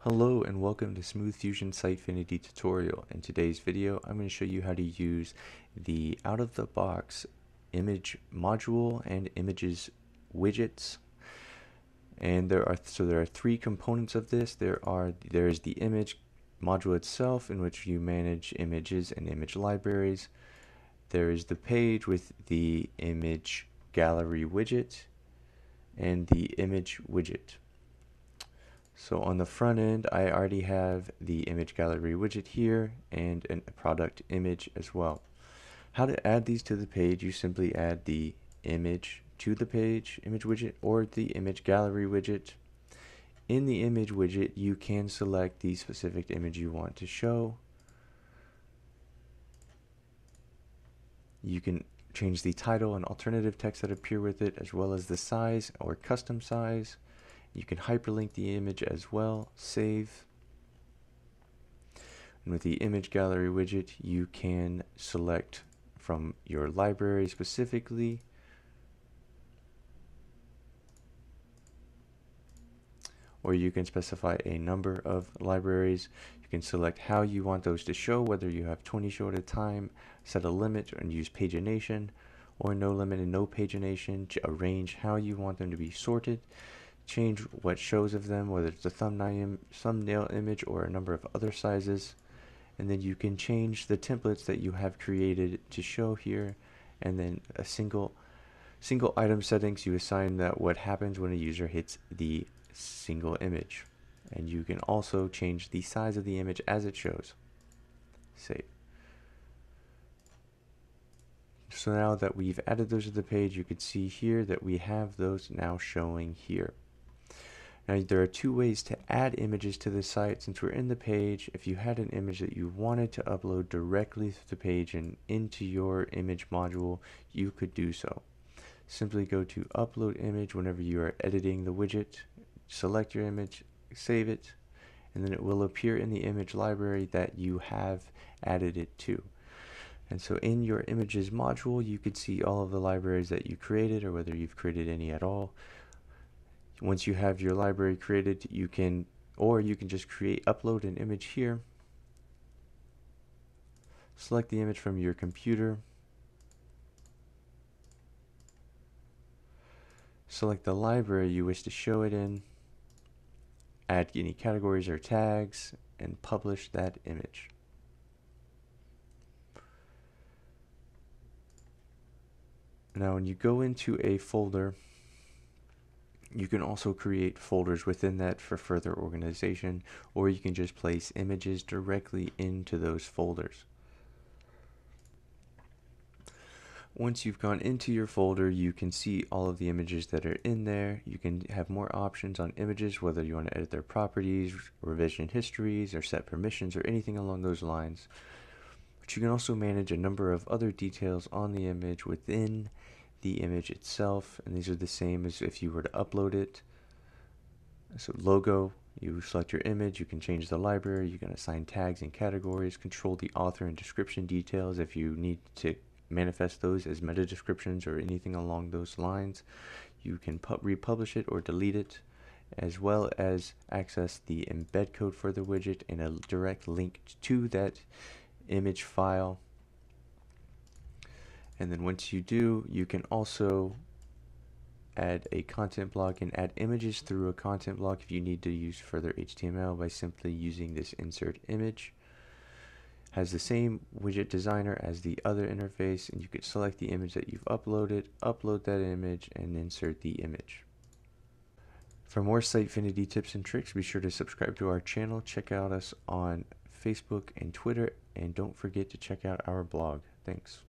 Hello and welcome to Smooth Fusion Sitefinity tutorial. In today's video, I'm going to show you how to use the out-of-the-box image module and images widgets. And there are three components of this. There is the image module itself, in which you manage images and image libraries. There is the page with the image gallery widget and the image widget. So on the front end, I already have the image gallery widget here and a product image as well. How to add these to the page: you simply add the image to the page, image widget, or the image gallery widget. In the image widget, you can select the specific image you want to show. You can change the title and alternative text that appear with it, as well as the size or custom size. You can hyperlink the image as well, save. And with the image gallery widget, you can select from your library specifically. Or you can specify a number of libraries. You can select how you want those to show, whether you have 20 show at a time, set a limit, and use pagination, or no limit and no pagination to arrange how you want them to be sorted. Change what shows of them, whether it's a thumbnail image or a number of other sizes. And then you can change the templates that you have created to show here, and then a single item settings. You assign that what happens when a user hits the single image, and you can also change the size of the image as it shows. Save. So now that we've added those to the page, you can see here that we have those now showing here. Now there are two ways to add images to the site. Since we're in the page, if you had an image that you wanted to upload directly to the page and into your image module, you could do so. Simply go to upload image whenever you are editing the widget, select your image, save it, and then it will appear in the image library that you have added it to. And so in your images module, you could see all of the libraries that you created, or whether you've created any at all. Once you have your library created, you can just upload an image here. Select the image from your computer. Select the library you wish to show it in. Add any categories or tags, and publish that image. Now when you go into a folder, you can also create folders within that for further organization, or you can just place images directly into those folders. Once you've gone into your folder, you can see all of the images that are in there. You can have more options on images, whether you want to edit their properties, revision histories, or set permissions, or anything along those lines. But you can also manage a number of other details on the image within the image itself, and these are the same as if you were to upload it. So logo, you select your image, you can change the library, you can assign tags and categories, control the author and description details if you need to manifest those as meta descriptions or anything along those lines. You can republish it or delete it, as well as access the embed code for the widget and a direct link to that image file. And then once you do, you can also add a content block and add images through a content block if you need to use further HTML by simply using this insert image. Has the same widget designer as the other interface, and you could select the image that you've uploaded, upload that image, and insert the image. For more Sitefinity tips and tricks, be sure to subscribe to our channel, check out us on Facebook and Twitter, and don't forget to check out our blog. Thanks.